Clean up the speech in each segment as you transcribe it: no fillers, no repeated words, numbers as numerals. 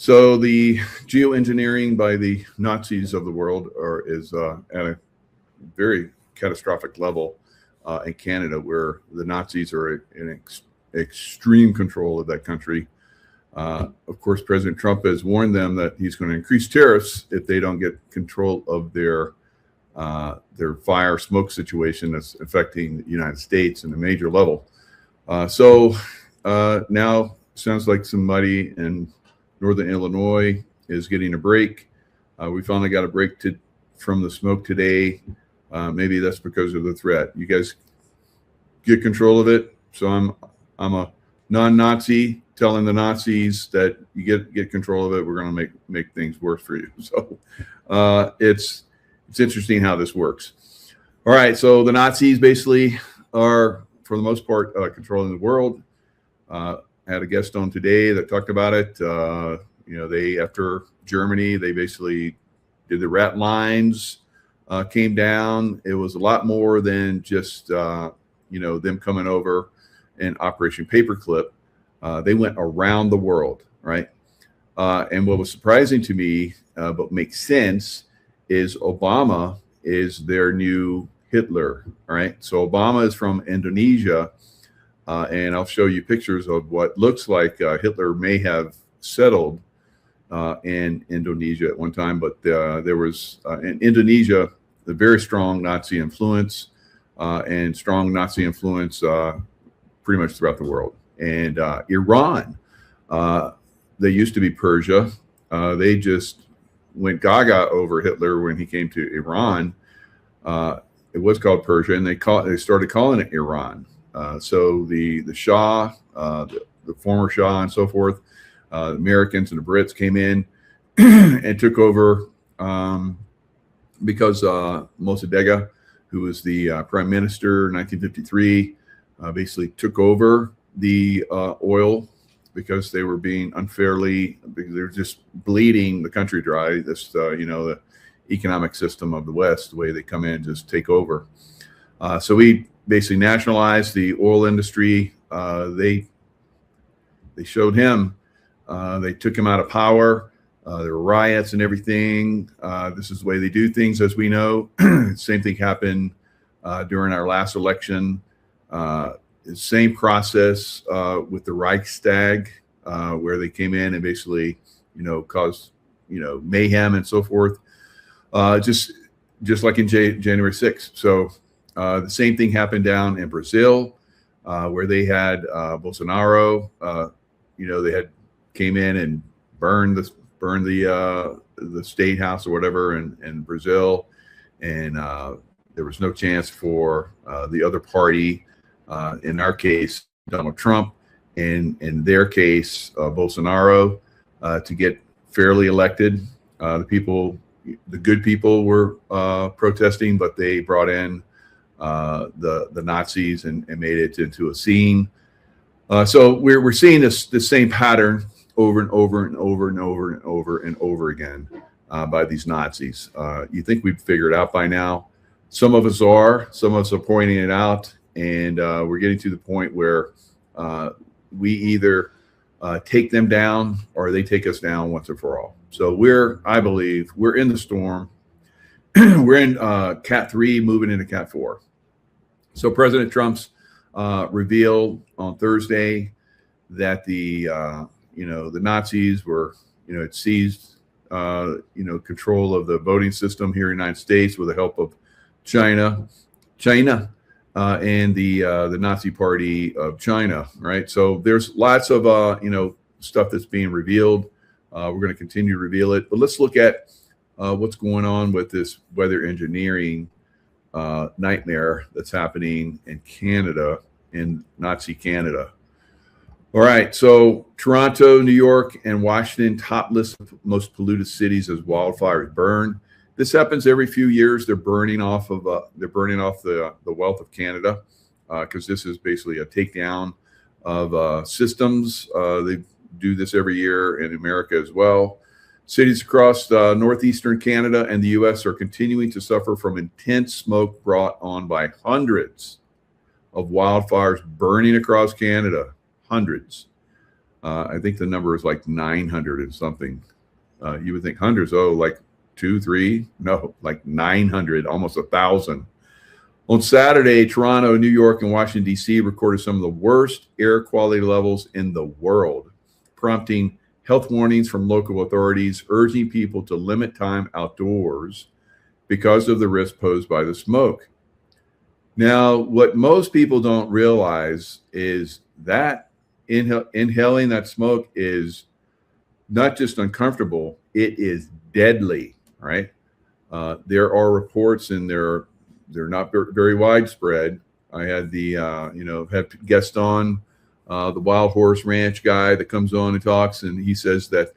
So the geoengineering by the Nazis of the world is at a very catastrophic level in Canada, where the Nazis are in extreme control of that country. Of course, President Trump has warned them that he's going to increase tariffs if they don't get control of their fire smoke situation that's affecting the United States in a major level. So now sounds like somebody in Northern Illinois is getting a break. We finally got a break from the smoke today. Maybe that's because of the threat. You guys get control of it. So I'm a non-Nazi telling the Nazis that you get control of it. We're going to make things worse for you. So it's interesting how this works. All right. So the Nazis basically are, for the most part, controlling the world. Had a guest on today that talked about it. They, after Germany, they basically did the rat lines, came down. It was a lot more than just, them coming over and Operation Paperclip. They went around the world, right? And what was surprising to me, but makes sense, is Obama is their new Hitler, right? So Obama is from Indonesia. And I'll show you pictures of what looks like Hitler may have settled in Indonesia at one time. But there was in Indonesia a very strong Nazi influence and strong Nazi influence pretty much throughout the world. And Iran, they used to be Persia. They just went gaga over Hitler when he came to Iran. It was called Persia, and they started calling it Iran. So the Shah, the former Shah and so forth, the Americans and the Brits came in and took over because Mossadegh, who was the prime minister in 1953, basically took over the oil because they were being unfairly, because they were just bleeding the country dry. This, the economic system of the West, the way they come in, just take over. So we basically nationalized the oil industry. They showed him. They took him out of power. There were riots and everything. This is the way they do things, as we know. Same thing happened during our last election. Same process with the Reichstag, where they came in and basically, caused, mayhem and so forth. Just like in January 6th. So the same thing happened down in Brazil, where they had Bolsonaro. They came in and burned the state house or whatever in Brazil, and there was no chance for the other party, in our case Donald Trump, and in their case Bolsonaro, to get fairly elected. The good people were protesting, but they brought in the Nazis and made it into a scene. So we're seeing this same pattern over and over and over and over and over and over again by these Nazis. You think we'd figure it out by now? Some of us are pointing it out, and we're getting to the point where we either take them down or they take us down once and for all. So I believe we're in the storm. We're in Cat 3, moving into Cat 4. So President Trump's revealed on Thursday that the Nazis were, had seized, control of the voting system here in the United States with the help of China, and the Nazi Party of China, right? So there's lots of, stuff that's being revealed. We're going to continue to reveal it, but let's look at what's going on with this weather engineering nightmare that's happening in Canada, in Nazi Canada. All right, so Toronto, New York, and Washington top list of most polluted cities as wildfires burn. This happens every few years. They're burning off the wealth of Canada, because this is basically a takedown of systems. They do this every year in America as well. Cities across northeastern Canada and the U.S. are continuing to suffer from intense smoke brought on by hundreds of wildfires burning across Canada. Hundreds. I think the number is like 900 and something. You would think hundreds, oh, like 2, 3, no, like 900, almost 1,000. On Saturday, Toronto, New York, and Washington, D.C. recorded some of the worst air quality levels in the world, prompting health warnings from local authorities, urging people to limit time outdoors because of the risk posed by the smoke. Now, what most people don't realize is that inhaling that smoke is not just uncomfortable, it is deadly, right? There are reports, and they're not very widespread. I had the have guest on, the Wild Horse Ranch guy that comes on and talks, and he says that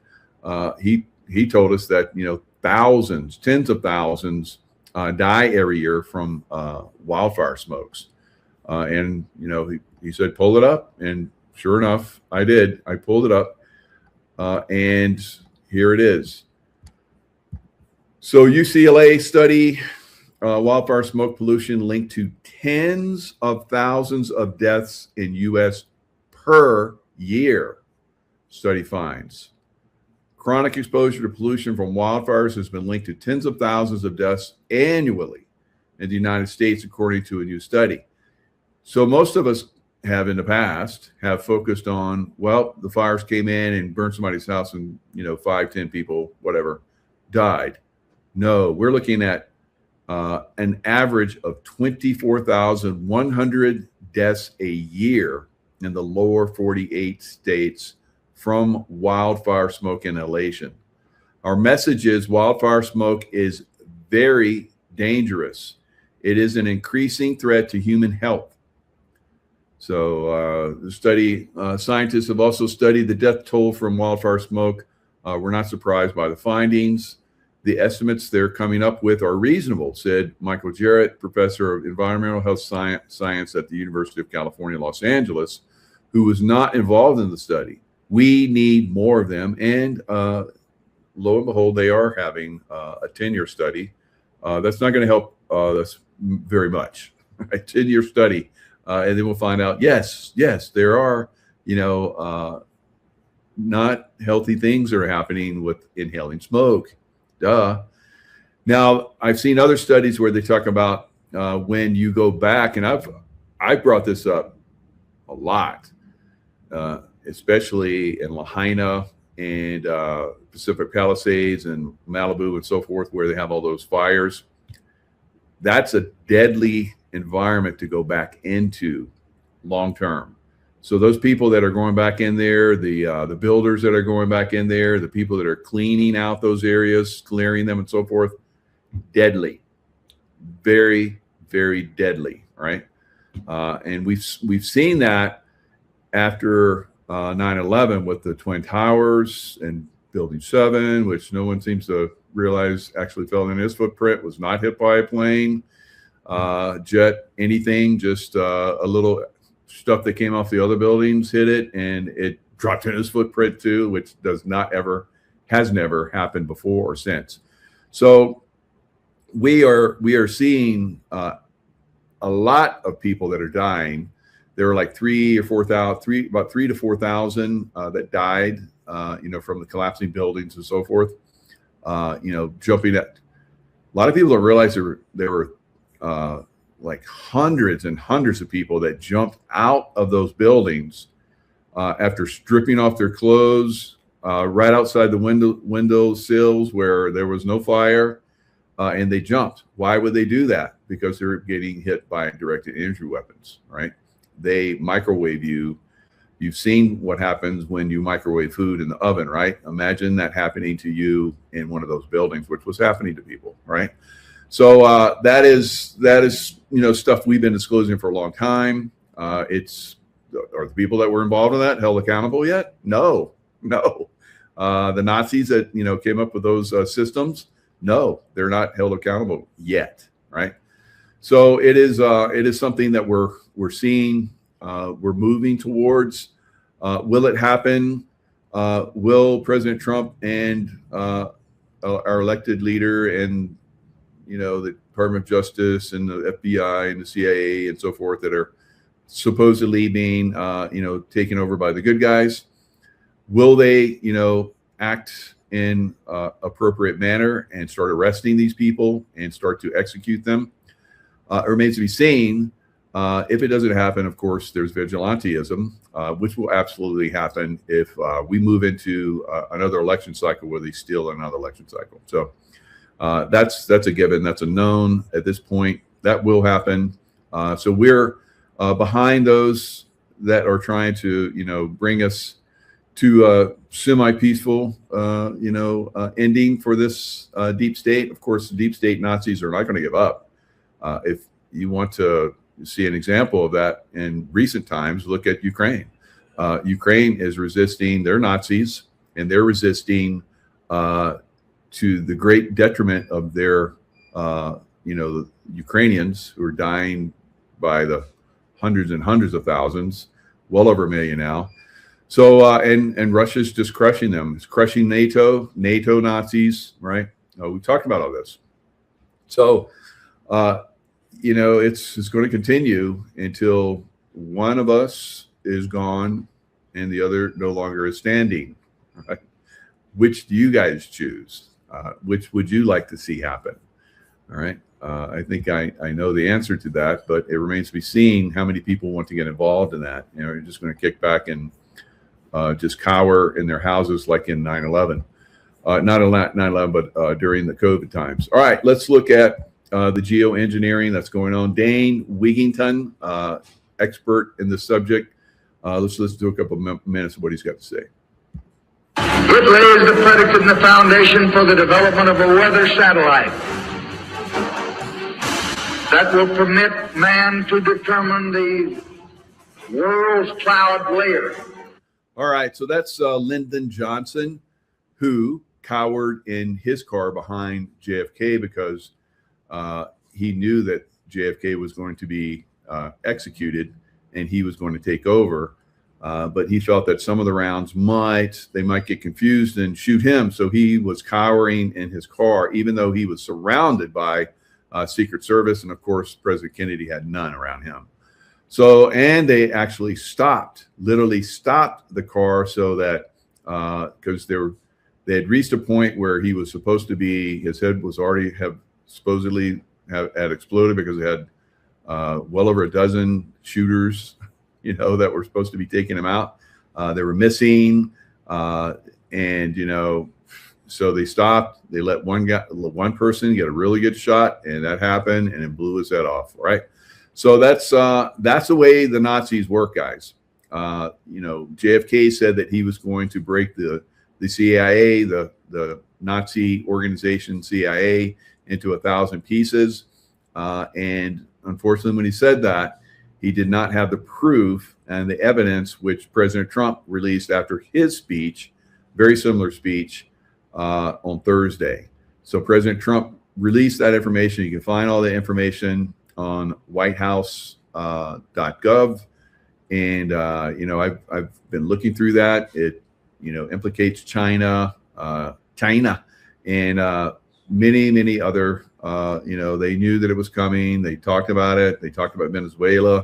he told us that thousands, tens of thousands die every year from wildfire smokes, and he said pull it up, and sure enough, I did. I pulled it up, and here it is. So UCLA study. Wildfire smoke pollution linked to tens of thousands of deaths in U.S. per year, study finds. Chronic exposure to pollution from wildfires has been linked to tens of thousands of deaths annually in the United States, according to a new study. So most of us have in the past have focused on, well, the fires came in and burned somebody's house and 5, 10 people, whatever, died. No, we're looking at an average of 24,100 deaths a year in the lower 48 states from wildfire smoke inhalation. Our message is wildfire smoke is very dangerous. It is an increasing threat to human health. So the study, scientists have also studied the death toll from wildfire smoke. We're not surprised by the findings. The estimates they're coming up with are reasonable, said Michael Jarrett, professor of environmental health science at the University of California, Los Angeles, who was not involved in the study. We need more of them. And lo and behold, they are having a 10-year study. That's not going to help us very much. A 10-year study. And then we'll find out, yes, there are, not healthy things that are happening with inhaling smoke. Duh. Now, I've seen other studies where they talk about when you go back, and I've brought this up a lot, especially in Lahaina and Pacific Palisades and Malibu and so forth, where they have all those fires. That's a deadly environment to go back into long term. So those people that are going back in there, the builders that are going back in there, the people that are cleaning out those areas, clearing them and so forth, deadly, very, very deadly, right? And we've seen that after 9/11 with the Twin Towers and Building 7, which no one seems to realize actually fell in his footprint, was not hit by a plane, jet, anything, just a little stuff that came off the other buildings hit it, and it dropped in his footprint too, which has never happened before or since. So we are seeing a lot of people that are dying. There were like about 3 to 4,000 that died, from the collapsing buildings and so forth. Jumping at. A lot of people don't realize there were like hundreds and hundreds of people that jumped out of those buildings after stripping off their clothes right outside the window sills where there was no fire, and they jumped. Why would they do that? Because they were getting hit by directed energy weapons, right? They microwave you. You've seen what happens when you microwave food in the oven, right? Imagine that happening to you in one of those buildings, which was happening to people, right? So that is stuff we've been disclosing for a long time. Are the people that were involved in that held accountable yet? No. The Nazis that came up with those systems, no, they're not held accountable yet, right? So it is something that we're seeing. We're moving towards. Will it happen? Will President Trump and our elected leader and the Department of Justice and the FBI and the CIA and so forth that are supposedly being taken over by the good guys? Will they, act in appropriate manner and start arresting these people and start to execute them? It remains to be seen. If it doesn't happen, of course, there's vigilantism, which will absolutely happen if we move into another election cycle where they steal another election cycle. So that's a given. That's a known at this point. That will happen. So we're behind those that are trying to, bring us to a semi-peaceful, ending for this deep state. Of course, the deep state Nazis are not going to give up. If you want to see an example of that in recent times, look at Ukraine. Ukraine is resisting their Nazis, and they're resisting to the great detriment of their, the Ukrainians who are dying by the hundreds and hundreds of thousands, well over 1 million now. So, and Russia's just crushing them. It's crushing NATO Nazis, right? We talked about all this. So, it's going to continue until one of us is gone and the other no longer is standing. Right? Which do you guys choose? Which would you like to see happen? All right. I think I know the answer to that, but it remains to be seen how many people want to get involved in that. You're just going to kick back and just cower in their houses like in 9/11. Not in 9/11, but during the COVID times. All right, let's look at the geoengineering that's going on. Dane Wigington, expert in the subject. Let's listen to a couple of minutes of what he's got to say. It lays the predicate and the foundation for the development of a weather satellite that will permit man to determine the world's cloud layer. All right, so that's Lyndon Johnson, who cowered in his car behind JFK because he knew that JFK was going to be executed and he was going to take over. But he felt that some of the rounds might get confused and shoot him. So he was cowering in his car, even though he was surrounded by Secret Service. And of course, President Kennedy had none around him. So, and they actually literally stopped the car so that because they had reached a point where he was supposed to be, his head was already supposedly had exploded because they had well over a dozen shooters, that were supposed to be taking him out. They were missing. And, so they stopped, they let one person get a really good shot, and that happened, and it blew his head off. Right. So that's the way the Nazis work, guys. JFK said that he was going to break the CIA, the Nazi organization CIA, into 1,000 pieces. And unfortunately, when he said that, he did not have the proof and the evidence which President Trump released after his speech, very similar speech, on Thursday. So President Trump released that information. You can find all the information on whitehouse.gov. And, I've been looking through that. It, implicates China, and many, many other, they knew that it was coming. They talked about it. They talked about Venezuela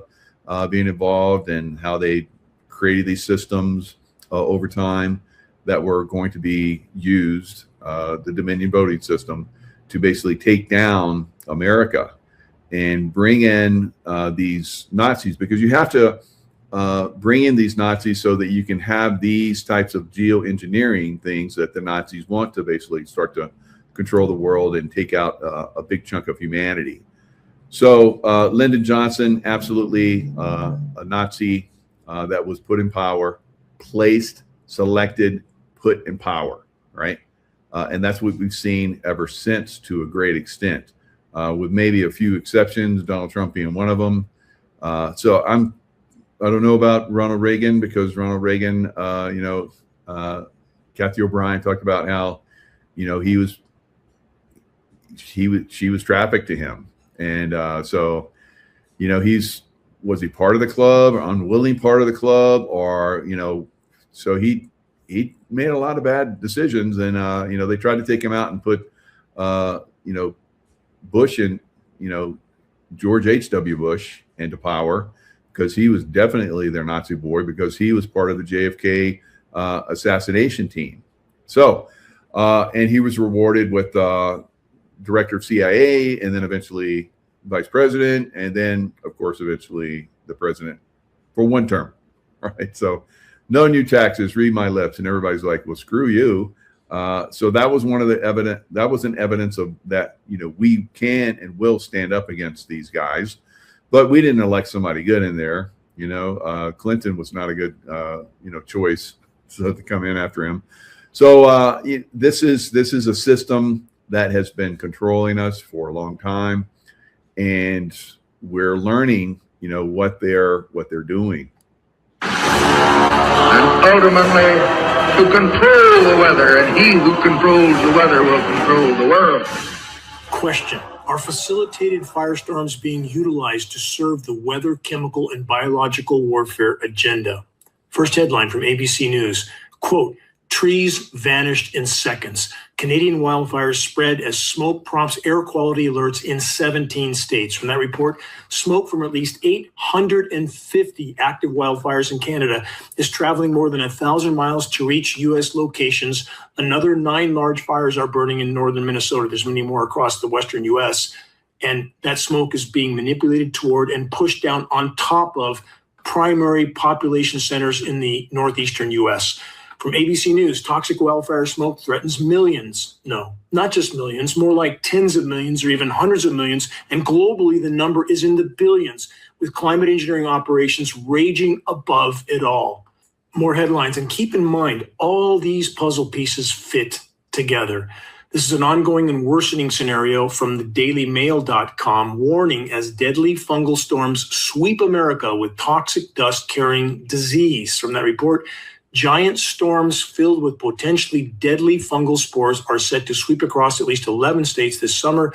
being involved and how they created these systems over time that were going to be used, the Dominion voting system, to basically take down America and bring in these Nazis, because you have to bring in these Nazis so that you can have these types of geoengineering things that the Nazis want to basically start to control the world and take out a big chunk of humanity. So Lyndon Johnson, absolutely a Nazi that was put in power, placed, selected, put in power, right? And that's what we've seen ever since, to a great extent, with maybe a few exceptions, Donald Trump being one of them. So I don't know about Ronald Reagan, because Ronald Reagan, Kathy O'Brien talked about how, she was trafficked to him. And so, was he part of the club, or unwilling part of the club, or, so he made a lot of bad decisions. And, they tried to take him out and put, Bush and, George H.W. Bush into power, because he was definitely their Nazi boy, because he was part of the JFK assassination team. So, and he was rewarded with director of CIA, and then eventually vice president, and then, of course, eventually the president for one term. Right. So, no new taxes. Read my lips. And everybody's like, "Well, screw you." So that was one of the evidence. That was an evidence of that. We can and will stand up against these guys, but we didn't elect somebody good in there. Clinton was not a good choice to come in after him. So this is a system that has been controlling us for a long time, and we're learning, what they're doing. And ultimately, to control the weather, and he who controls the weather will control the world. Question: are facilitated firestorms being utilized to serve the weather, chemical, and biological warfare agenda? First headline from ABC News, quote, trees vanished in seconds. Canadian wildfires spread as smoke prompts air quality alerts in 17 states. From that report, smoke from at least 850 active wildfires in Canada is traveling more than 1,000 miles to reach U.S. locations. Another 9 large fires are burning in northern Minnesota. There's many more across the western U.S. And that smoke is being manipulated toward and pushed down on top of primary population centers in the northeastern U.S. From ABC News, toxic wildfire smoke threatens millions. No, not just millions, more like tens of millions or even hundreds of millions. And globally, the number is in the billions, with climate engineering operations raging above it all. More headlines. And keep in mind, all these puzzle pieces fit together. This is an ongoing and worsening scenario from the dailymail.com, warning as deadly fungal storms sweep America with toxic dust carrying disease. From that report, giant storms filled with potentially deadly fungal spores are set to sweep across at least 11 states this summer,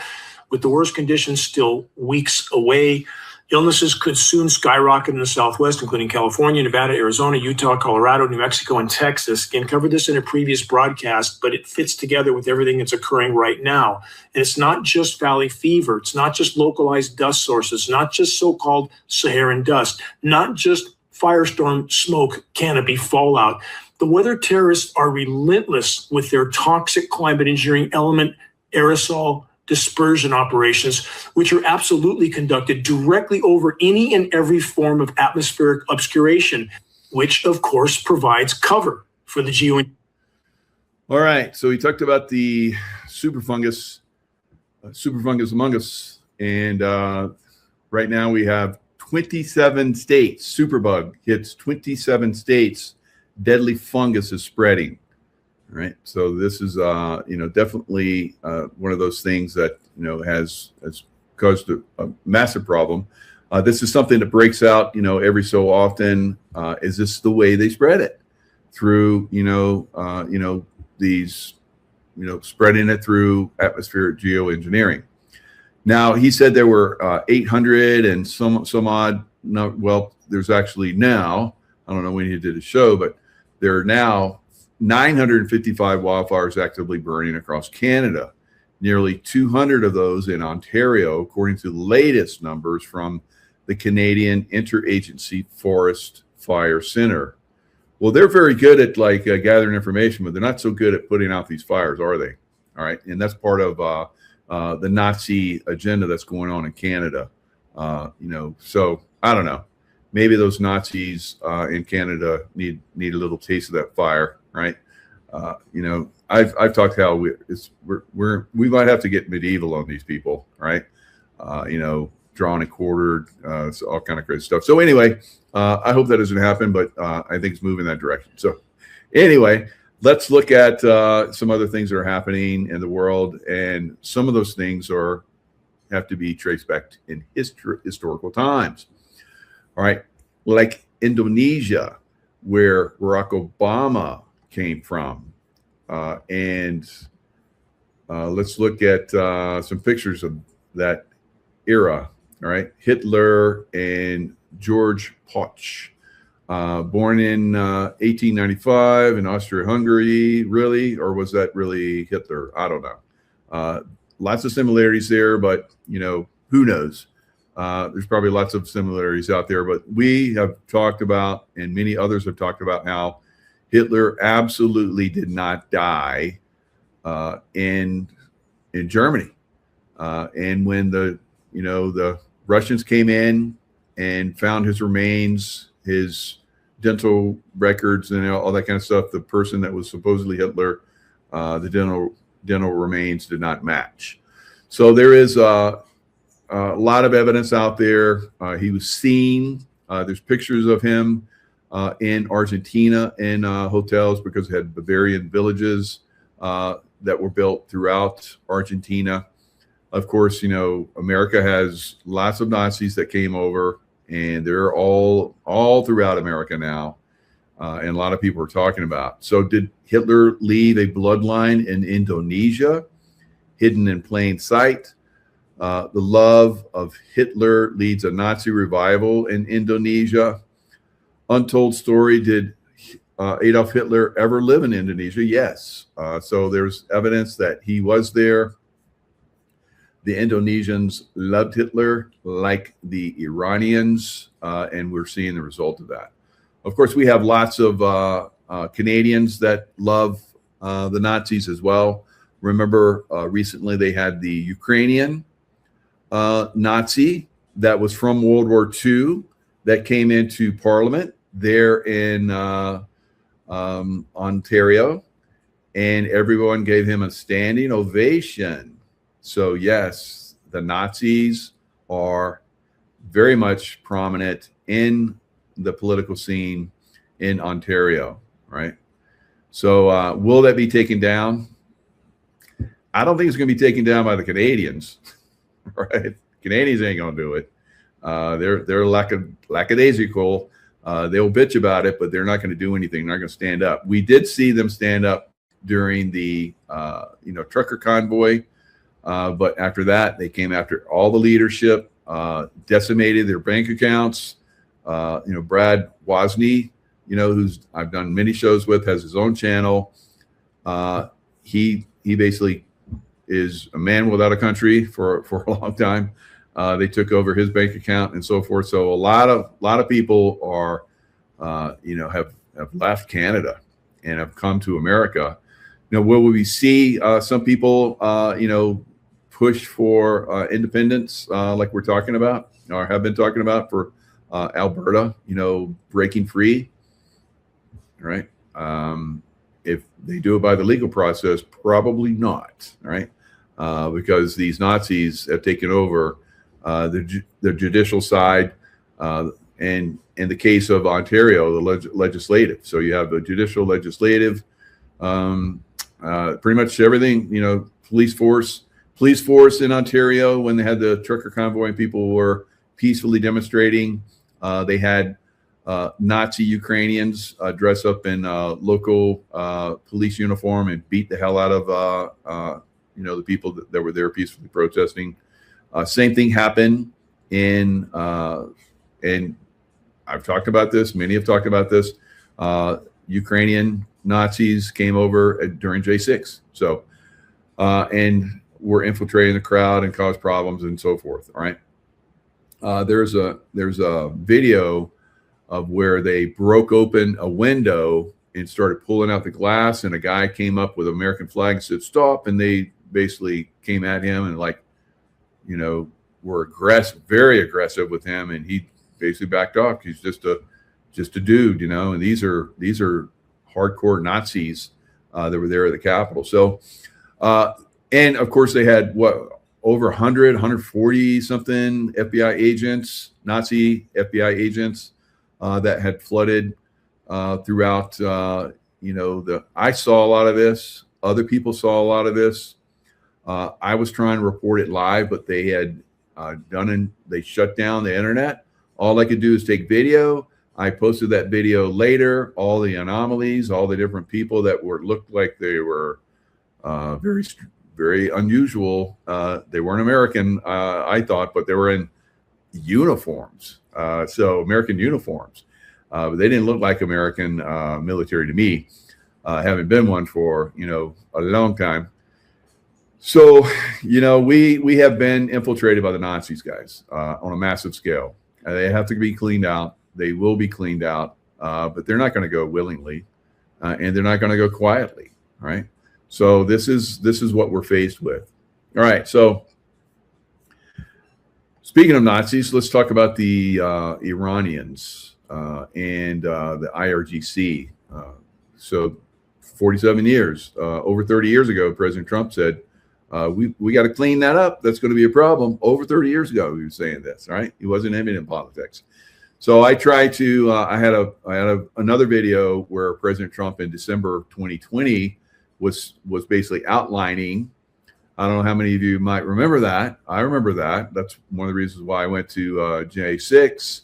with the worst conditions still weeks away. Illnesses could soon skyrocket in the Southwest, including California, Nevada, Arizona, Utah, Colorado, New Mexico, and Texas. Again, covered this in a previous broadcast, but it fits together with everything that's occurring right now. And it's not just valley fever. It's not just localized dust sources, not just so-called Saharan dust, not just firestorm smoke, canopy fallout. The weather terrorists are relentless with their toxic climate engineering element aerosol dispersion operations, which are absolutely conducted directly over any and every form of atmospheric obscuration, which of course provides cover for the geo. All right, so we talked about the superfungus among us, and right now we have 27 states. Superbug hits 27 states. Deadly fungus is spreading. All right. So this is, definitely one of those things that, has caused a massive problem. This is something that breaks out, every so often. Is this the way they spread it? Through, these, spreading it through atmospheric geoengineering. Now, he said there were 800 and some odd. No, well, there's actually now, I don't know when he did a show, but there are now 955 wildfires actively burning across Canada. Nearly 200 of those in Ontario, according to the latest numbers from the Canadian Interagency Forest Fire Center. Well, they're very good at gathering information, but they're not so good at putting out these fires, are they? All right, and that's part of the Nazi agenda that's going on in Canada. So I don't know. Maybe those Nazis in Canada need a little taste of that fire, right? I've talked how we might have to get medieval on these people, right? Drawn and quartered, all kind of crazy stuff. So anyway, I hope that doesn't happen, but I think it's moving that direction. So anyway, let's look at some other things that are happening in the world, and some of those things have to be traced back in historical times. All right, like Indonesia, where Barack Obama came from, and let's look at some pictures of that era. All right, Hitler and George Poch. Born in 1895 in Austria-Hungary, really? Or was that really Hitler? I don't know. Lots of similarities there, but, who knows? There's probably lots of similarities out there, but we have talked about, and many others have talked about how Hitler absolutely did not die in Germany. And when the Russians came in and found his remains, his dental records, and all that kind of stuff, the person that was supposedly Hitler, the dental remains did not match. So there is a lot of evidence out there. He was seen. There's pictures of him in Argentina in hotels, because it had Bavarian villages that were built throughout Argentina. Of course, America has lots of Nazis that came over, and they're all throughout America now. And a lot of people are talking about. So did Hitler leave a bloodline in Indonesia, hidden in plain sight? The love of Hitler leads a Nazi revival in Indonesia. Untold story, did Adolf Hitler ever live in Indonesia? Yes. So there's evidence that he was there. The Indonesians loved Hitler like the Iranians, and we're seeing the result of that. Of course, we have lots of Canadians that love the Nazis as well. Remember, recently they had the Ukrainian Nazi that was from World War II that came into Parliament there in Ontario, and everyone gave him a standing ovation. So yes, the Nazis are very much prominent in the political scene in Ontario, right? So will that be taken down? I don't think it's going to be taken down by the Canadians, right? Canadians ain't going to do it. They're lackadaisical. They'll bitch about it, but they're not going to do anything. They're not going to stand up. We did see them stand up during the trucker convoy, but after that, they came after all the leadership, decimated their bank accounts. Brad Wozny, who's I've done many shows with, has his own channel. He basically is a man without a country for a long time. They took over his bank account and so forth. So a lot of people are, have left Canada and have come to America. Will we see some people, push for independence, like we're talking about, or have been talking about for Alberta, breaking free, right? If they do it by the legal process, probably not, right? Because these Nazis have taken over the judicial side, and in the case of Ontario, the legislative. So you have the judicial, legislative, pretty much everything. Police force in Ontario, when they had the trucker convoy and people were peacefully demonstrating, they had Nazi Ukrainians dress up in local police uniform and beat the hell out of the people that were there peacefully protesting. Same thing happened in, and I've talked about this, many have talked about this, Ukrainian Nazis came over during J6. So, and were infiltrating the crowd and caused problems and so forth. All right. There's a video of where they broke open a window and started pulling out the glass, and a guy came up with an American flag and said, "Stop." And they basically came at him and were aggressive, very aggressive with him. And he basically backed off. He's just a dude, and these are hardcore Nazis that were there at the Capitol. So, and of course they had over 100, 140 something FBI agents, Nazi FBI agents that had flooded throughout. I saw a lot of this. Other people saw a lot of this. I was trying to report it live, but they had they shut down the internet. All I could do is take video. I posted that video later, all the anomalies, all the different people that looked like they were very, very unusual. They weren't American, I thought, but they were in uniforms. So American uniforms. But they didn't look like American military to me, having been one for, a long time. So, we have been infiltrated by the Nazis, guys, on a massive scale. They have to be cleaned out. They will be cleaned out, but they're not going to go willingly. and they're not going to go quietly. All right. So this is what we're faced with. All right. So speaking of Nazis, let's talk about the Iranians and the IRGC. So 47 years, over 30 years ago, President Trump said, we got to clean that up. That's going to be a problem. Over 30 years ago, he was saying this, right? He wasn't aiming in politics. So I tried to, I had another video where President Trump in December 2020 was basically outlining. I don't know how many of you might remember that. I remember that. That's one of the reasons why I went to J6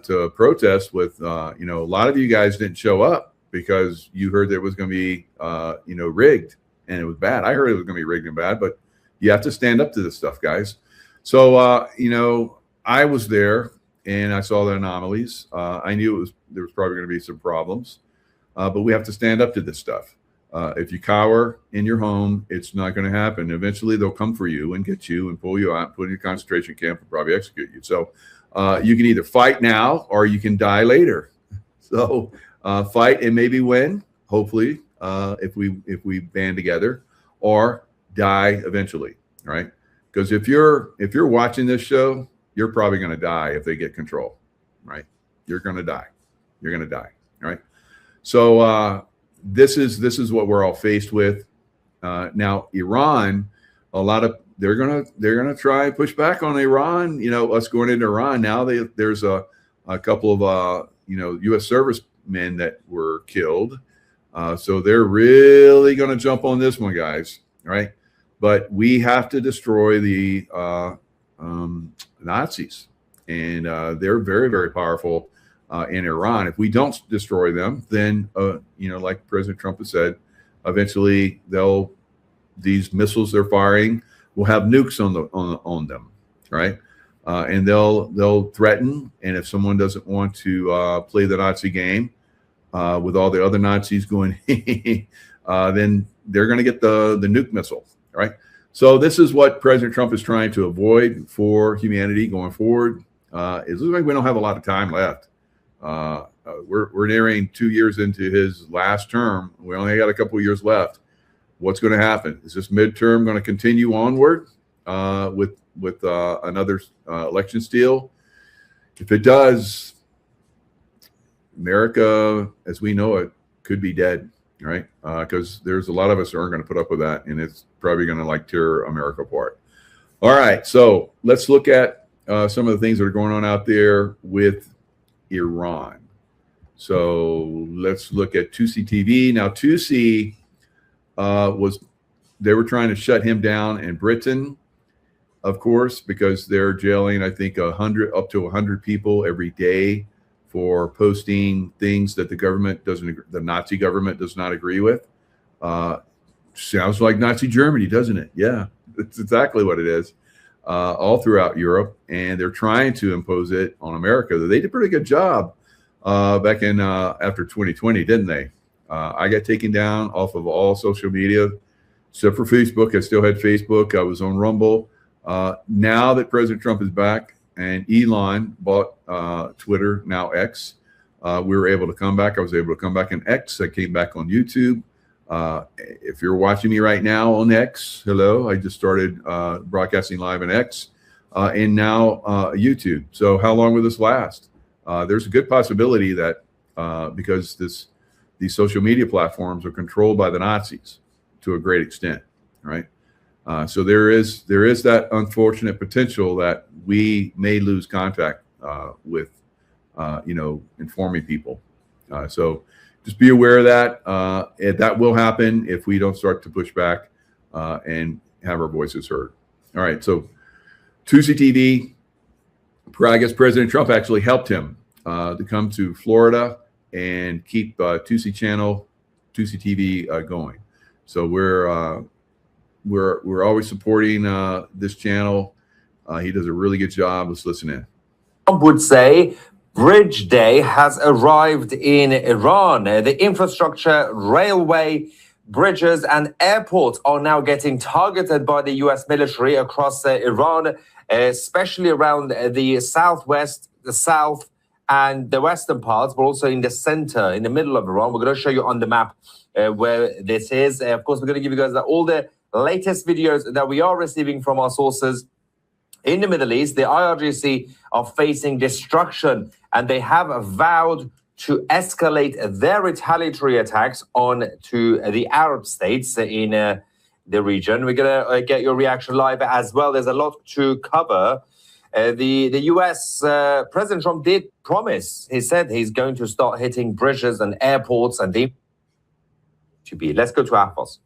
to protest with, a lot of you guys didn't show up because you heard that it was going to be, rigged and it was bad. I heard it was going to be rigged and bad, but you have to stand up to this stuff, guys. So, I was there and I saw the anomalies. I knew there was probably going to be some problems, but we have to stand up to this stuff. If you cower in your home, it's not going to happen. Eventually, they'll come for you and get you and pull you out, put you in a concentration camp, and probably execute you. So you can either fight now or you can die later. So fight and maybe win, hopefully, if we band together, or die eventually, right? Because if you're watching this show, you're probably going to die if they get control, right? You're going to die. You're going to die, right? So this is what we're all faced with now. Iran, they're gonna try push back on Iran. Us going into Iran now. There's a couple of U.S. servicemen that were killed, so they're really gonna jump on this one, guys. Right? But we have to destroy the Nazis, and they're very, very powerful. In Iran, if we don't destroy them, then like President Trump has said, eventually these missiles they're firing will have nukes on them, right? And they'll threaten. And if someone doesn't want to play the Nazi game with all the other Nazis going, then they're going to get the nuke missile, right? So this is what President Trump is trying to avoid for humanity going forward. It looks like we don't have a lot of time left. We're nearing 2 years into his last term. We only got a couple of years left. What's going to happen? Is this midterm going to continue onward with another election steal? If it does, America, as we know it, could be dead, right? Because there's a lot of us who aren't going to put up with that, and it's probably going to tear America apart. All right, so let's look at some of the things that are going on out there with Iran. So let's look at Tusi TV. Now, Tusi they were trying to shut him down in Britain, of course, because they're jailing, I think, up to 100 people every day for posting things that the Nazi government does not agree with. Sounds like Nazi Germany, doesn't it? Yeah, it's exactly what it is. All throughout Europe, and they're trying to impose it on America. They did a pretty good job back in after 2020, didn't they? I got taken down off of all social media, except for Facebook. I still had Facebook. I was on Rumble. Now that President Trump is back and Elon bought Twitter, now X, we were able to come back. I was able to come back in X. I came back on YouTube. If you're watching me right now on X, hello, I just started broadcasting live on X and now YouTube. So how long will this last? There's a good possibility that because these social media platforms are controlled by the Nazis to a great extent, right? So there is that unfortunate potential that we may lose contact with, informing people. So just be aware of that. That will happen if we don't start to push back and have our voices heard. All right. So Tusi TV, I guess President Trump actually helped him to come to Florida and keep Tusi TV going. So we're always supporting this channel. He does a really good job. Let's listen in. Trump would say Bridge Day has arrived in Iran. The infrastructure, railway, bridges and airports are now getting targeted by the U.S. military across Iran, especially around the southwest, the south and the western parts, but also in the center, in the middle of Iran. We're going to show you on the map where this is. Of course, we're going to give you guys all the latest videos that we are receiving from our sources in the Middle East. The IRGC are facing destruction, and they have vowed to escalate their retaliatory attacks on to the Arab states in the region. We're going to get your reaction live as well. There's a lot to cover. The US, President Trump did promise, he said he's going to start hitting bridges and airports and the to be. Let's go to Afos.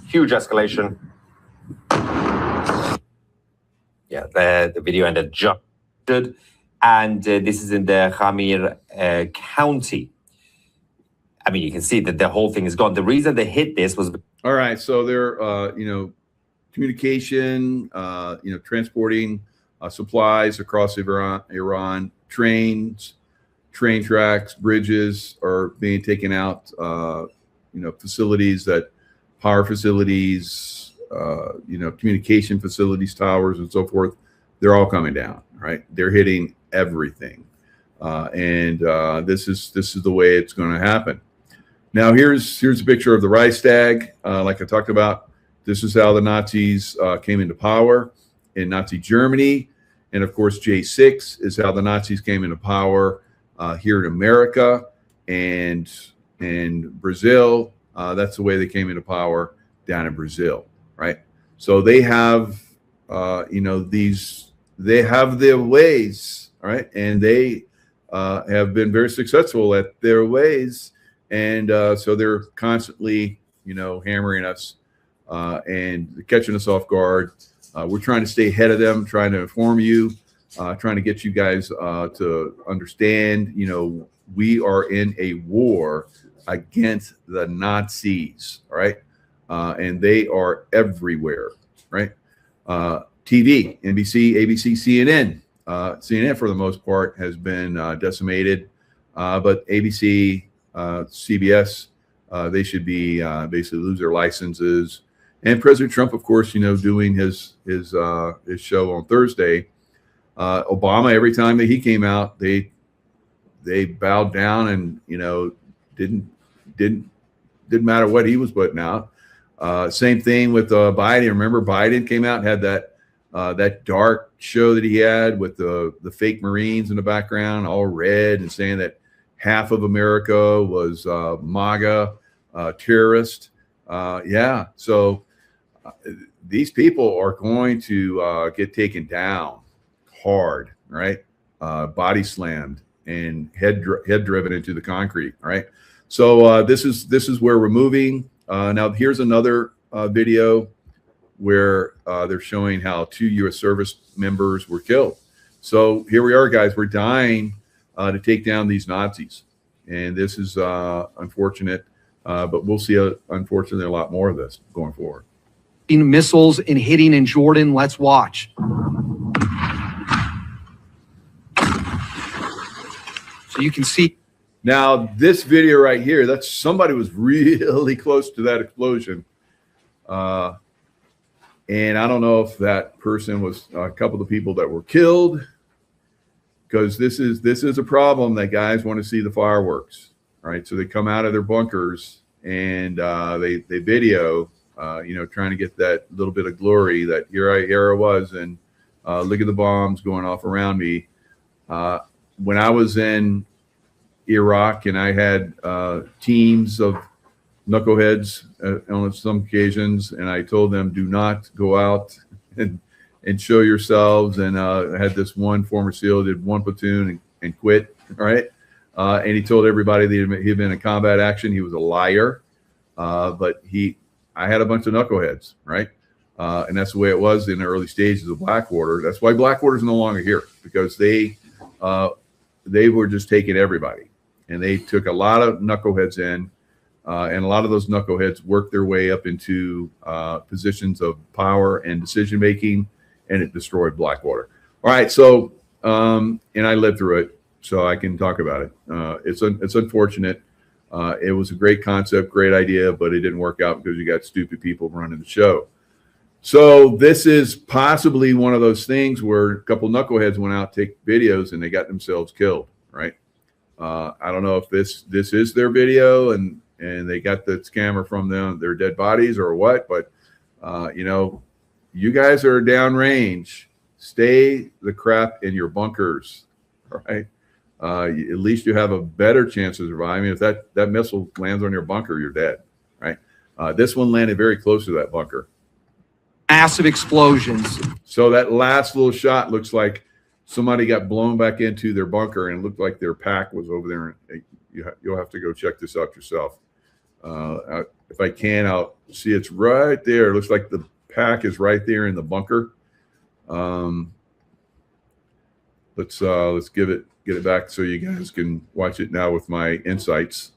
Huge escalation. Yeah, the video ended just good. And this is in the Khamir County. I mean, you can see that the whole thing is gone. The reason they hit this was... All right, so they're, communication, transporting supplies across Iran, train tracks, bridges are being taken out, facilities power facilities, communication facilities, towers, and so forth. They're all coming down, right? They're hitting everything. And this is the way it's going to happen. Now, here's a picture of the Reichstag. Like I talked about, this is how the Nazis came into power in Nazi Germany. And of course, J6 is how the Nazis came into power here in America and Brazil. That's the way they came into power down in Brazil, right? So they have, they have their ways, right? And they have been very successful at their ways. And so they're constantly, hammering us and catching us off guard. We're trying to stay ahead of them, trying to inform you, trying to get you guys to understand, we are in a war against the Nazis, all right? And they are everywhere, right? TV, NBC, ABC, CNN. CNN, for the most part, has been decimated. But ABC, CBS, they should be basically lose their licenses. And President Trump, of course, doing his show on Thursday. Obama, every time that he came out, they bowed down and didn't matter what he was putting out. Same thing with Biden. Remember, Biden came out and had that dark show that he had with the fake Marines in the background, all red, and saying that half of America was MAGA terrorist. So these people are going to get taken down hard, right? Body slammed and head driven into the concrete, right? So this is where we're moving. Now here's another video where they're showing how 2 U.S. service members were killed. So here we are, guys. We're dying to take down these Nazis, and this is unfortunate. But we'll see, unfortunately, a lot more of this going forward. Missiles and hitting in Jordan. Let's watch. So you can see. Now, this video right here, that's somebody was really close to that explosion. And I don't know if that person was a couple of people that were killed, because this is a problem that guys want to see the fireworks, right? So they come out of their bunkers and they video, trying to get that little bit of glory that here I was, and look at the bombs going off around me. When I was in Iraq and I had teams of knuckleheads on some occasions, and I told them, do not go out and show yourselves. And I had this one former SEAL did one platoon and quit, right? And he told everybody that he'd been in combat action. He was a liar, but I had a bunch of knuckleheads, right? And that's the way it was in the early stages of Blackwater. That's why Blackwater's no longer here, because they were just taking everybody, and they took a lot of knuckleheads in. And a lot of those knuckleheads worked their way up into positions of power and decision making, and it destroyed Blackwater. All right, so and I lived through it, so I can talk about it. It's unfortunate. It was a great concept, great idea, but it didn't work out because you got stupid people running the show. So this is possibly one of those things where a couple knuckleheads went out, take videos, and they got themselves killed, right? I don't know if this is their video and they got this camera from their dead bodies or what, but you know, you guys are downrange. Stay the crap in your bunkers, right? At least you have a better chance of surviving. If that missile lands on your bunker, you're dead, right? This one landed very close to that bunker. Massive explosions. So that last little shot looks like somebody got blown back into their bunker and it looked like their pack was over there. And you'll have to go check this out yourself. If I can, I'll see it's right there. It looks like the pack is right there in the bunker. Let's get it back so you guys can watch it now with my insights.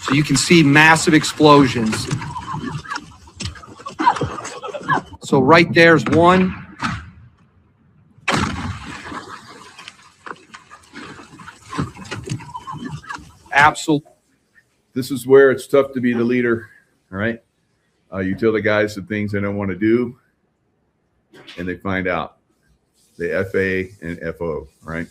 So you can see massive explosions. So right there's one. Absolutely. This is where it's tough to be the leader, all right? You tell the guys the things they don't want to do, and they find out. They FA and FO, right?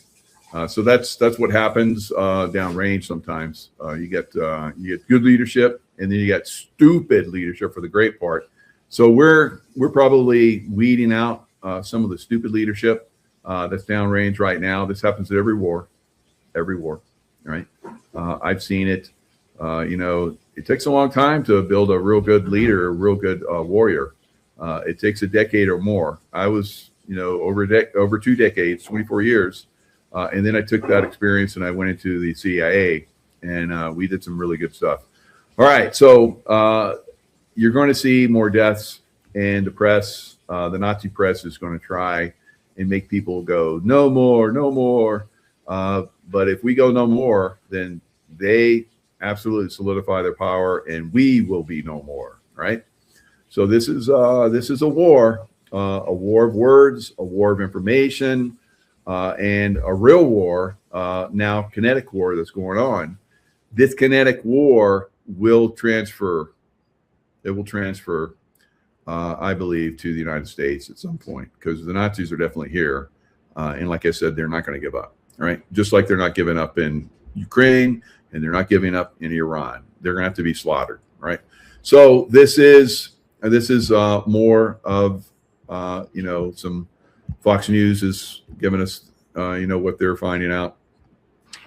So that's what happens downrange sometimes. You get good leadership, and then you got stupid leadership for the great part. So we're probably weeding out some of the stupid leadership that's downrange right now. This happens at every war, right? I've seen it. You know, it takes a long time to build a real good leader, a real good warrior. It takes a decade or more. I was, you know, over 2 decades, 24 years. And then I took that experience and I went into the CIA and we did some really good stuff. All right. So you're going to see more deaths, and the press, the Nazi press is going to try and make people go, no more, no more. But if we go no more, then they absolutely solidify their power and we will be no more. Right. So this is a war of words, a war of information, and a real war, now kinetic war that's going on. This kinetic war will transfer. It will transfer, I believe, to the United States at some point, because the Nazis are definitely here. And like I said, they're not going to give up, right? Just like they're not giving up in Ukraine and they're not giving up in Iran. They're going to have to be slaughtered, right? So this is more of, you know, some Fox News is giving us, you know, what they're finding out.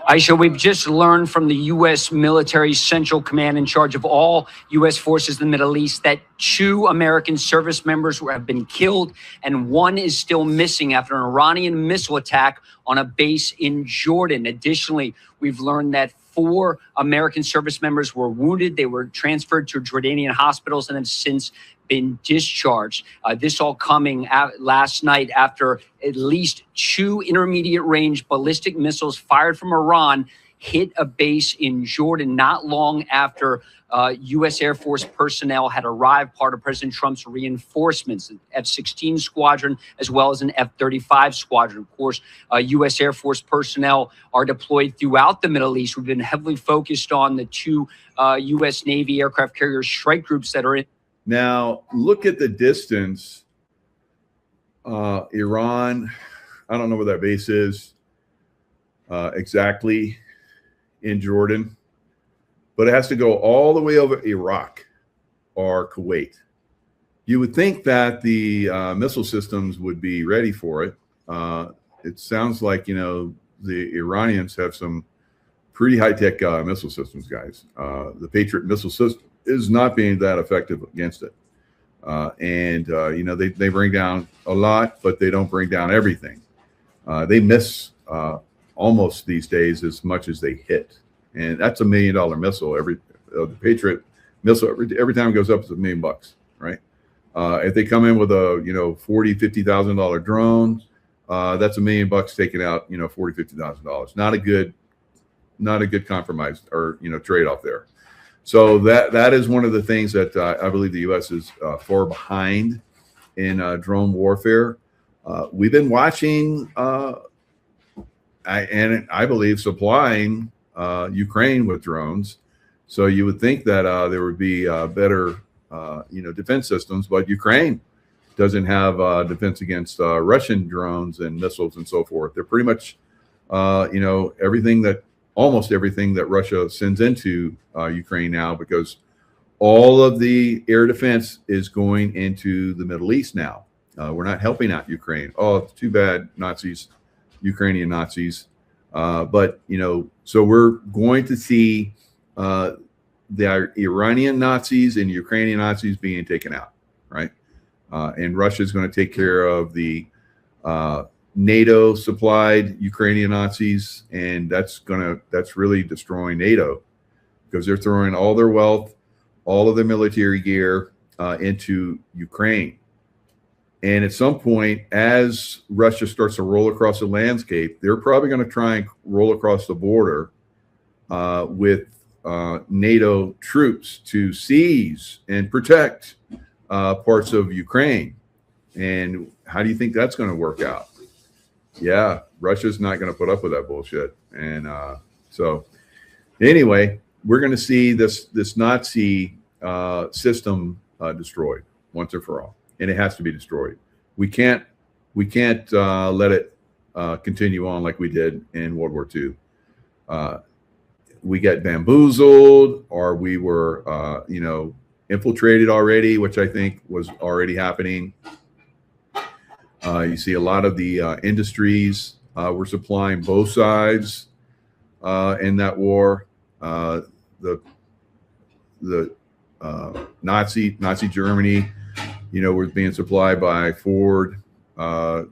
Aisha, we've just learned from the U.S. military central command in charge of all U.S. forces in the Middle East that 2 American service members have been killed and 1 is still missing after an Iranian missile attack on a base in Jordan. Additionally, we've learned that 4 American service members were wounded. They were transferred to Jordanian hospitals and have since been discharged. This all coming last night after at least 2 intermediate range ballistic missiles fired from Iran hit a base in Jordan not long after U.S. Air Force personnel had arrived, part of President Trump's reinforcements, an F-16 squadron, as well as an F-35 squadron. Of course, U.S. Air Force personnel are deployed throughout the Middle East. We've been heavily focused on the 2 U.S. Navy aircraft carrier strike groups that are in. Now, look at the distance. Iran, I don't know where that base is exactly in Jordan, but it has to go all the way over Iraq or Kuwait. You would think that the missile systems would be ready for it. It sounds like, you know, the Iranians have some pretty high-tech missile systems, guys. The Patriot missile system is not being that effective against it. You know, they bring down a lot, but they don't bring down everything. They miss almost these days as much as they hit. And that's $1 million missile. The Patriot missile, every time it goes up, it's $1 million, right? If they come in with a, you know, $40,000, $50,000 drone, that's $1 million taken out, you know, $40,000, $50,000. Not a good compromise or, you know, trade-off there. So that is one of the things that I believe the U.S. is far behind in drone warfare. We've been watching and I believe supplying Ukraine with drones So you would think that there would be better, defense systems, but Ukraine doesn't have defense against Russian drones and missiles and so forth. They're pretty much, almost everything that Russia sends into Ukraine now, because all of the air defense is going into the Middle East now. We're not helping out Ukraine. Oh, it's too bad, Nazis, Ukrainian Nazis. But so we're going to see the Iranian Nazis and Ukrainian Nazis being taken out, right? And Russia is going to take care of the NATO supplied Ukrainian Nazis, and that's really destroying NATO, because they're throwing all their wealth, all of their military gear into Ukraine. And at some point, as Russia starts to roll across the landscape, they're probably going to try and roll across the border with NATO troops to seize and protect parts of Ukraine. And how do you think that's going to work out? Yeah, Russia's not going to put up with that bullshit. And so anyway, we're going to see this Nazi system destroyed once and for all. And it has to be destroyed. We can't let it continue on like we did in World War II. We got bamboozled, or we were, infiltrated already, which I think was already happening. You see a lot of the industries were supplying both sides in that war. The Nazi Germany, was being supplied by Ford. The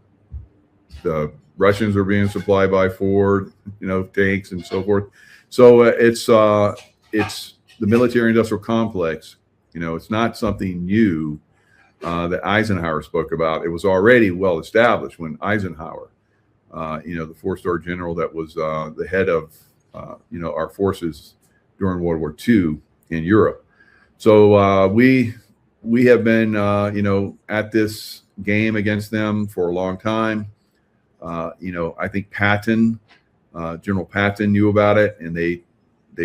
Russians were being supplied by Ford, tanks and so forth. So it's the military-industrial complex. It's not something new that Eisenhower spoke about. It was already well established when Eisenhower, the four-star general that was the head of our forces during World War II in Europe. So we have been at this game against them for a long time. I think General Patton knew about it, and they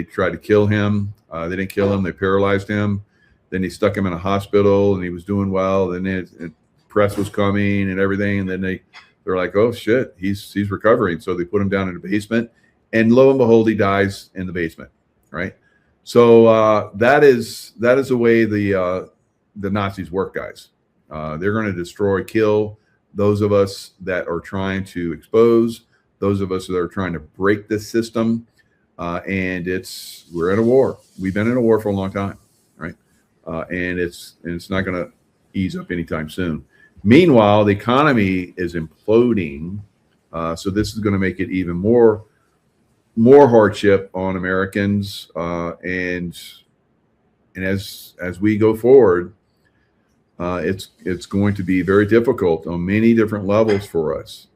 tried to kill him. They didn't kill him. They paralyzed him. Then they stuck him in a hospital, and he was doing well. Then press was coming and everything. And then they're like, oh shit, he's recovering. So they put him down in the basement, and lo and behold, he dies in the basement. Right. So that is the way the Nazis work, guys. They're going to destroy, kill those of us that are trying to expose, those of us that are trying to break this system. And we're in a war. We've been in a war for a long time, right? And it's not going to ease up anytime soon. Meanwhile, the economy is imploding. So this is going to make it even more hardship on Americans. And as we go forward, it's going to be very difficult on many different levels for us.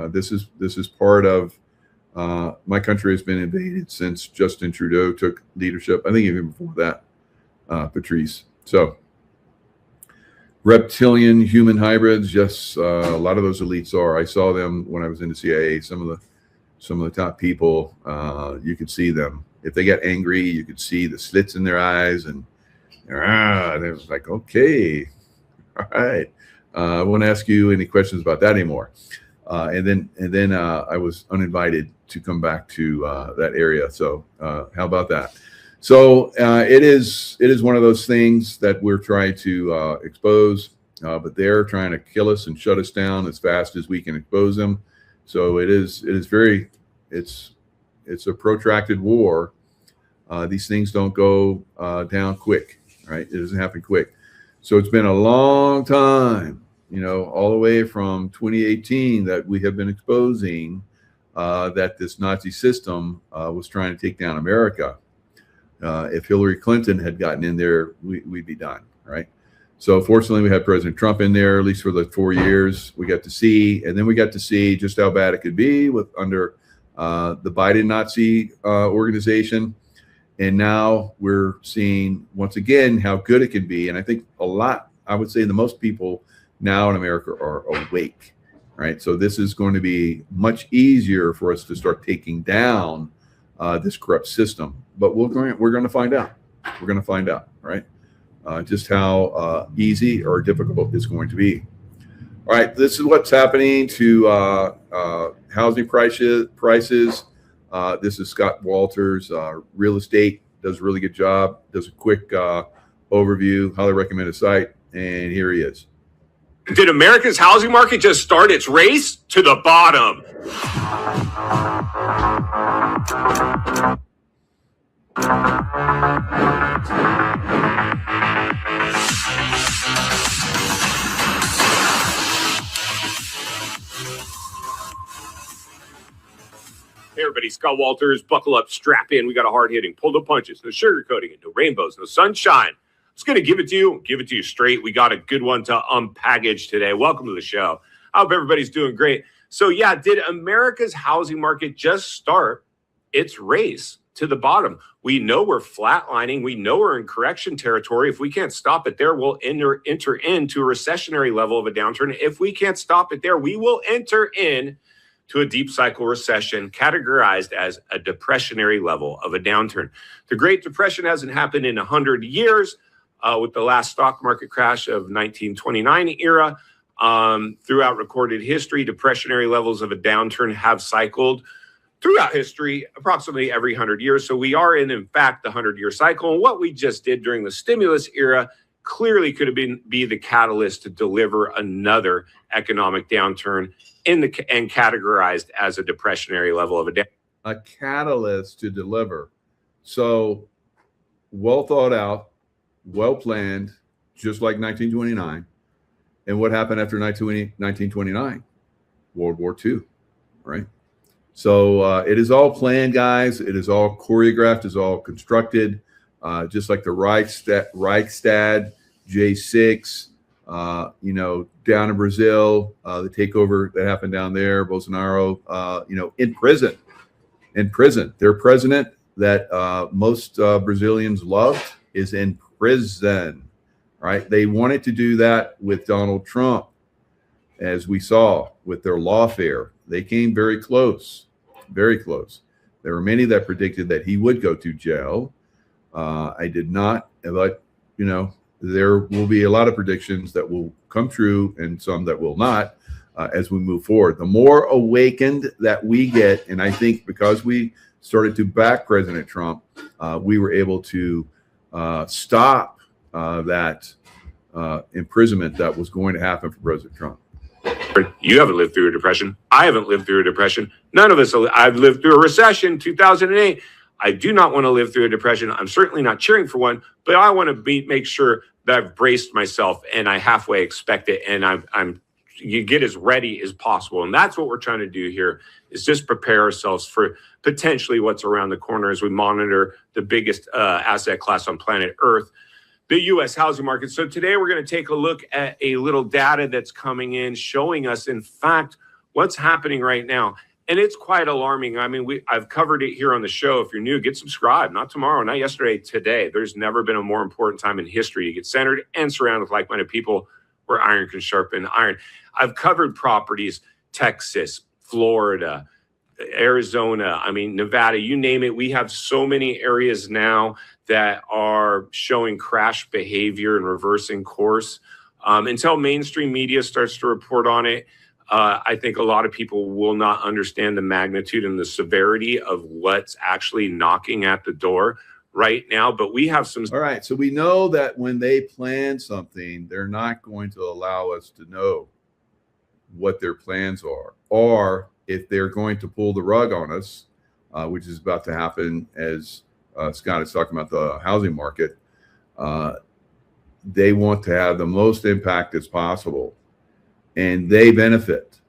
This is part of my country has been invaded since Justin Trudeau took leadership. I think even before that, Patrice. So reptilian human hybrids, yes, a lot of those elites are. I saw them when I was in the CIA. Some of the top people, you could see them. If they got angry, you could see the slits in their eyes, and they was like, okay, all right. I won't ask you any questions about that anymore. And then I was uninvited to come back to that area. So how about that? So it is one of those things that we're trying to expose, but they're trying to kill us and shut us down as fast as we can expose them. So it's a protracted war. These things don't go down quick, right? It doesn't happen quick. So it's been a long time, all the way from 2018 that we have been exposing that this Nazi system was trying to take down America. If Hillary Clinton had gotten in there, we'd be done, right? So fortunately, we had President Trump in there, at least for the 4 years we got to see. And then we got to see just how bad it could be under the Biden Nazi organization. And now we're seeing, once again, how good it can be. And I think I would say the most people now in America are awake, right? So this is going to be much easier for us to start taking down this corrupt system. But we're going to find out. We're going to find out, right? Just how easy or difficult it's going to be. All right, this is what's happening to housing prices. This is Scott Walters. Real estate does a really good job. Does a quick overview. Highly recommend his site. And here he is. Did America's housing market just start its race to the bottom? Hey everybody, Scott Walters. Buckle up, strap in. We got a hard hitting, pull the punches, no sugarcoating it, no rainbows, no sunshine. I'm just going to give it to you straight. We got a good one to unpackage today. Welcome to the show. I hope everybody's doing great. So yeah, did America's housing market just start its race to the bottom? We know we're flatlining. We know we're in correction territory. If we can't stop it there, we'll enter into a recessionary level of a downturn. If we can't stop it there, we will enter in to a deep cycle recession categorized as a depressionary level of a downturn. The Great Depression hasn't happened in 100 years with the last stock market crash of 1929 era. Throughout recorded history, depressionary levels of a downturn have cycled throughout history approximately every 100 years. So we are in fact, the 100-year cycle. And what we just did during the stimulus era clearly could have be the catalyst to deliver another economic downturn and categorized as a depressionary level of a downturn. A catalyst to deliver. So well thought out, well planned, just like 1929. And what happened after 1929? World War II, right? So it is all planned, guys. It is all choreographed, is all constructed, just like the Reichstag, J6, down in Brazil, the takeover that happened down there, Bolsonaro, in prison. Their president that most Brazilians loved is in prison, right? They wanted to do that with Donald Trump, as we saw with their lawfare. They came very close, very close. There were many that predicted that he would go to jail. I did not, but, there will be a lot of predictions that will come true and some that will not as we move forward. The more awakened that we get, and I think because we started to back President Trump, we were able to stop that imprisonment that was going to happen for President Trump. You haven't lived through a depression. I haven't lived through a depression. None of us. I've lived through a recession, 2008. I do not want to live through a depression. I'm certainly not cheering for one, but I want to make sure that I've braced myself and I halfway expect it, and you get as ready as possible. And that's what we're trying to do here, is just prepare ourselves for potentially what's around the corner as we monitor the biggest asset class on planet Earth, the U.S. housing market. So today we're going to take a look at a little data that's coming in, showing us, in fact, what's happening right now. And it's quite alarming. I mean, I've covered it here on the show. If you're new, get subscribed. Not tomorrow, not yesterday, today. There's never been a more important time in history to get centered and surrounded with like-minded people where iron can sharpen iron. I've covered properties, Texas, Florida, Arizona, Nevada, you name it. We have so many areas now that are showing crash behavior and reversing course. Until mainstream media starts to report on it, I think a lot of people will not understand the magnitude and the severity of what's actually knocking at the door right now. But we have some. All right. So we know that when they plan something, they're not going to allow us to know what their plans are, or if they're going to pull the rug on us, which is about to happen as Scott is talking about the housing market. They want to have the most impact as possible, and they benefit.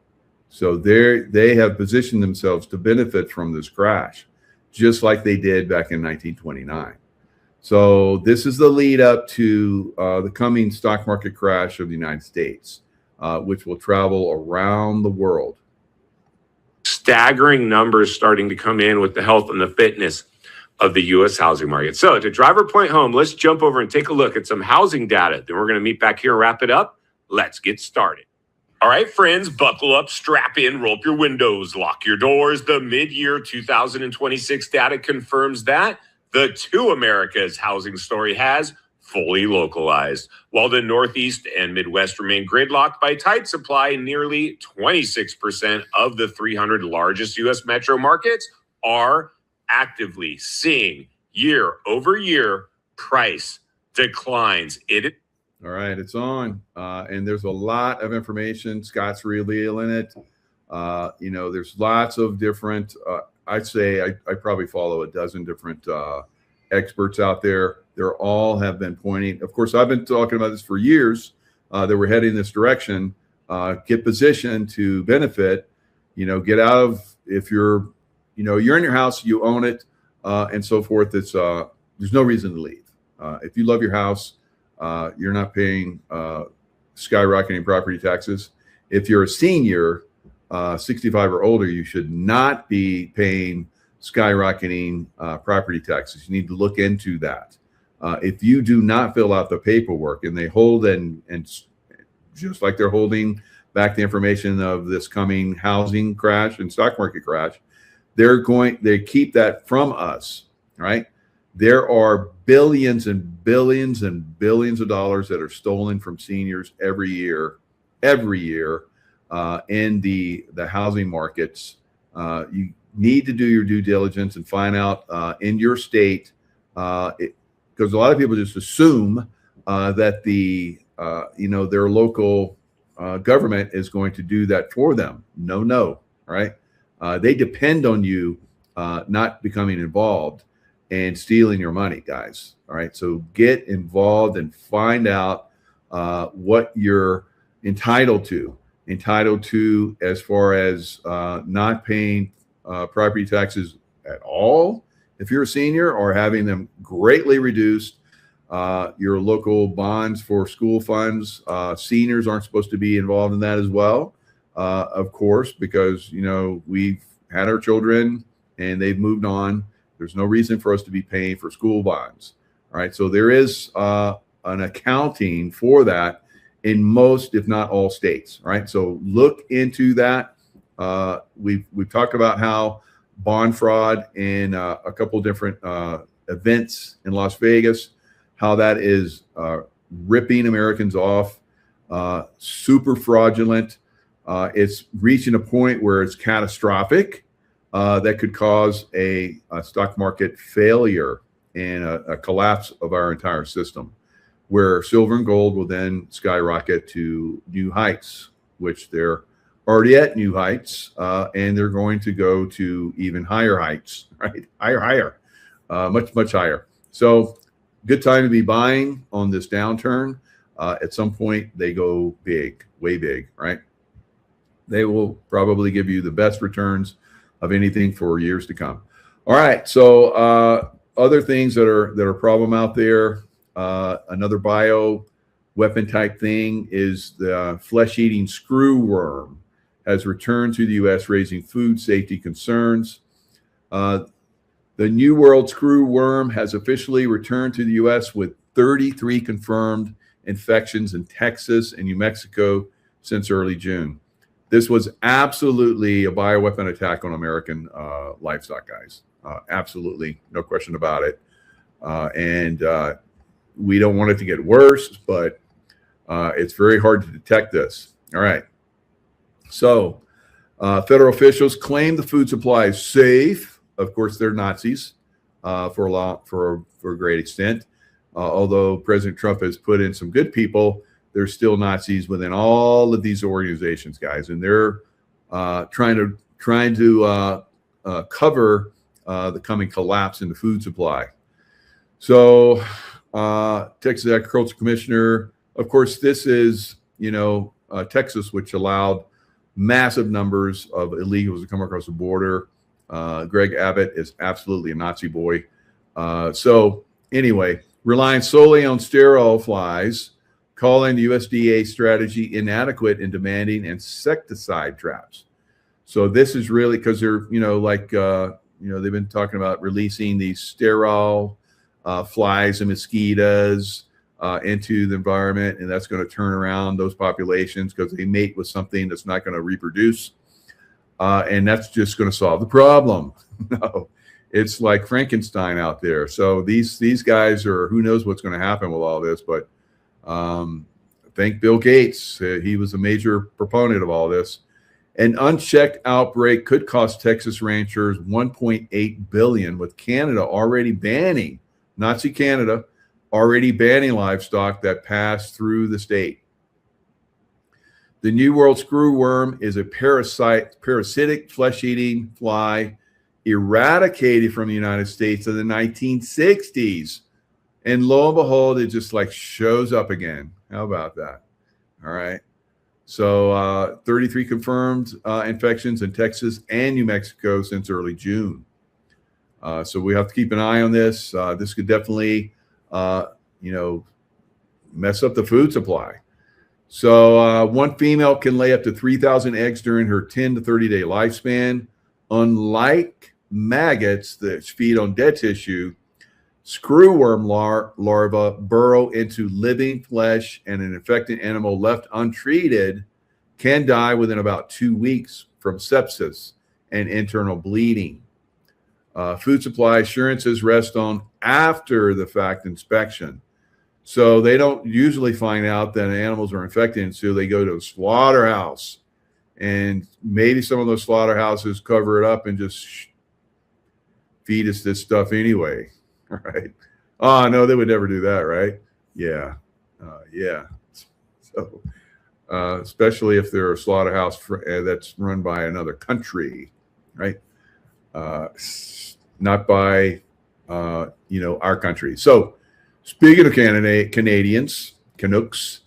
So they have positioned themselves to benefit from this crash, just like they did back in 1929. So this is the lead up to the coming stock market crash of the United States, which will travel around the world. Staggering numbers starting to come in with the health and the fitness of the U.S. housing market. So to drive our point home, let's jump over and take a look at some housing data. Then we're going to meet back here and wrap it up. Let's get started. All right, friends, buckle up, strap in, roll up your windows, lock your doors. The mid-year 2026 data confirms that the two Americas housing story has fully localized. While the Northeast and Midwest remain gridlocked by tight supply, nearly 26% of the 300 largest U.S. metro markets are actively seeing year-over-year price declines. All right, it's on. And there's a lot of information. Scott's revealing it. There's lots of different, I'd say I probably follow a dozen different experts out there. They're all have been pointing. Of course, I've been talking about this for years, that we're heading this direction. Get positioned to benefit, get out of, if you're in your house, you own it, and so forth. It's there's no reason to leave. If you love your house, you're not paying skyrocketing property taxes. If you're a senior, 65 or older, you should not be paying skyrocketing property taxes. You need to look into that. If you do not fill out the paperwork, and they hold and just like they're holding back the information of this coming housing crash and stock market crash, they keep that from us, right? There are billions and billions and billions of dollars that are stolen from seniors every year in the housing markets. You need to do your due diligence and find out in your state, because a lot of people just assume that their local government is going to do that for them. No, right? They depend on you not becoming involved and stealing your money, guys. All right. So get involved and find out what you're entitled to as far as not paying property taxes at all if you're a senior, or having them greatly reduced. Your local bonds for school funds, seniors aren't supposed to be involved in that as well, of course, because we've had our children and they've moved on. There's no reason for us to be paying for school bonds. All right. So there is an accounting for that in most, if not all states. Right. So look into that. We've talked about how bond fraud in a couple different events in Las Vegas, how that is ripping Americans off, super fraudulent. It's reaching a point where it's catastrophic. That could cause a stock market failure and a collapse of our entire system, where silver and gold will then skyrocket to new heights, which they're already at new heights, and they're going to go to even higher heights, right? Higher, much higher. So good time to be buying on this downturn. At some point, they go big, way big, right? They will probably give you the best returns of anything for years to come. All right. So other things that are a problem out there, another bio weapon type thing is the flesh-eating screw worm has returned to the U.S., raising food safety concerns. The New World screw worm has officially returned to the U.S. with 33 confirmed infections in Texas and New Mexico since early June. This was absolutely a bioweapon attack on American livestock, guys. Absolutely, no question about it. And we don't want it to get worse, but it's very hard to detect this. All right. So federal officials claim the food supply is safe. Of course, they're Nazis for a great extent. Although President Trump has put in some good people, there's still Nazis within all of these organizations, guys, and they're trying to cover the coming collapse in the food supply. So, Texas Agriculture Commissioner, of course, this is Texas, which allowed massive numbers of illegals to come across the border. Greg Abbott is absolutely a Nazi boy. So anyway, relying solely on sterile flies, calling the USDA strategy inadequate in demanding insecticide traps. So this is really because they're, they've been talking about releasing these sterile flies and mosquitoes into the environment, and that's going to turn around those populations because they mate with something that's not going to reproduce, and that's just going to solve the problem. No, it's like Frankenstein out there. So these guys are, who knows what's going to happen with all this, but thank Bill Gates. He was a major proponent of all this. An unchecked outbreak could cost Texas ranchers $1.8 billion, with Canada already banning, Nazi Canada, already banning livestock that pass through the state. The New World screwworm is a parasitic flesh-eating fly eradicated from the United States in the 1960s. And lo and behold, it just like shows up again. How about that? All right. So 33 confirmed infections in Texas and New Mexico since early June. So we have to keep an eye on this. This could definitely, mess up the food supply. So one female can lay up to 3,000 eggs during her 10 to 30-day lifespan. Unlike maggots that feed on dead tissue, screwworm larvae burrow into living flesh, and an infected animal left untreated can die within about 2 weeks from sepsis and internal bleeding. Food supply assurances rest on after the fact inspection. So they don't usually find out that animals are infected until they go to a slaughterhouse. And maybe some of those slaughterhouses cover it up and just feed us this stuff anyway. Right? Oh, no, they would never do that, right? Yeah. Yeah. So, especially if they're a slaughterhouse that's run by another country, right? Not by, our country. So, speaking of Canadians, Canucks,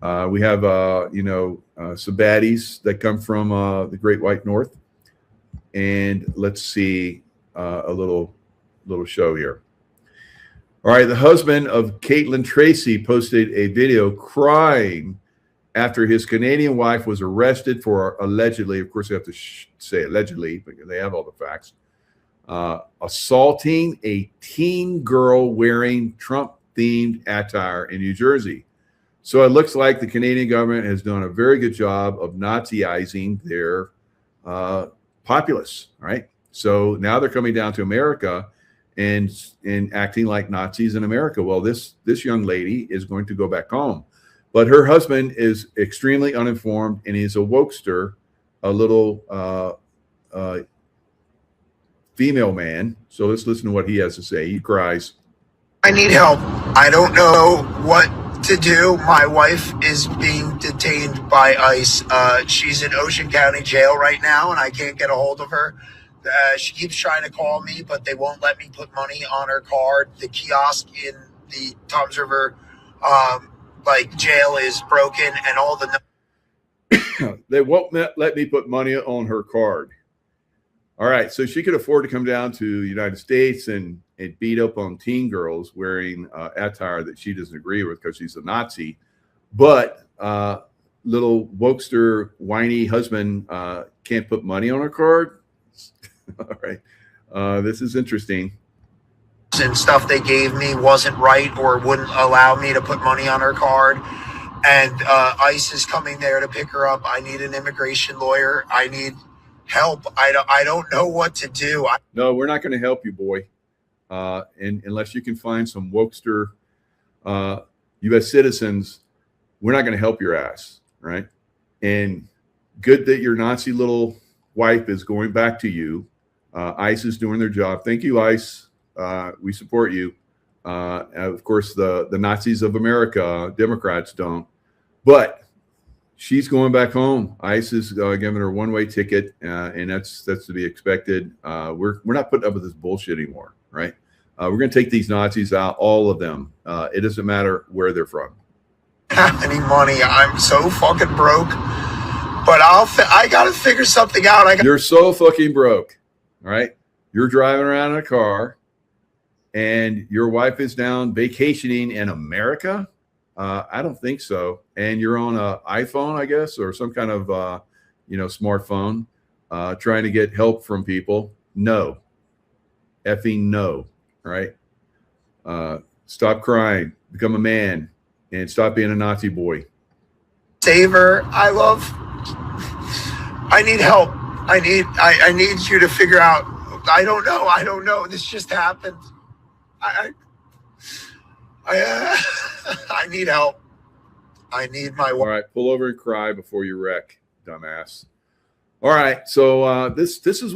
we have, some baddies that come from the Great White North. And let's see a little show here. All right, the husband of Caitlin Tracy posted a video crying after his Canadian wife was arrested for allegedly, of course, they have to say allegedly, because they have all the facts, assaulting a teen girl wearing Trump-themed attire in New Jersey. So it looks like the Canadian government has done a very good job of Naziizing their populace, right? So now they're coming down to America and acting like Nazis in America. Well, this young lady is going to go back home, but her husband is extremely uninformed, and he's a wokester, a little female man. So let's listen to what he has to say. He cries. I need help. I don't know what to do. My wife is being detained by ICE. She's in Ocean County Jail right now, and I can't get a hold of her. She keeps trying to call me, but they won't let me put money on her card. The kiosk in the Toms River jail is broken, and all the they won't let me put money on her card. All right, so she could afford to come down to the United States and beat up on teen girls wearing attire that she doesn't agree with because she's a Nazi. But little wokester, whiny husband can't put money on her card. All right, this is interesting. and stuff they gave me wasn't right or wouldn't allow me to put money on her card. And ICE is coming there to pick her up. I need an immigration lawyer. I need help. I don't know what to do. No, we're not going to help you, boy. Unless you can find some wokester U.S. citizens, we're not going to help your ass, right? And good that your Nazi little wife is going back to you. ICE is doing their job. Thank you, ICE. We support you. Of course, the Nazis of America, Democrats don't. But she's going back home. ICE is giving her a one-way ticket, and that's to be expected. We're not putting up with this bullshit anymore, right? We're going to take these Nazis out, all of them. It doesn't matter where they're from. Have any money? I'm so fucking broke. But I got to figure something out. You're so fucking broke, all right? You're driving around in a car, and your wife is down vacationing in America? I don't think so. And you're on an iPhone, I guess, or some kind of smartphone, trying to get help from people. No, effing no, right? Stop crying. Become a man. and stop being a Nazi boy. Save her. I need help. I need you to figure out. I don't know. This just happened. I need help. I need my All wife. right, pull over and cry before you wreck, dumbass. All right, so this is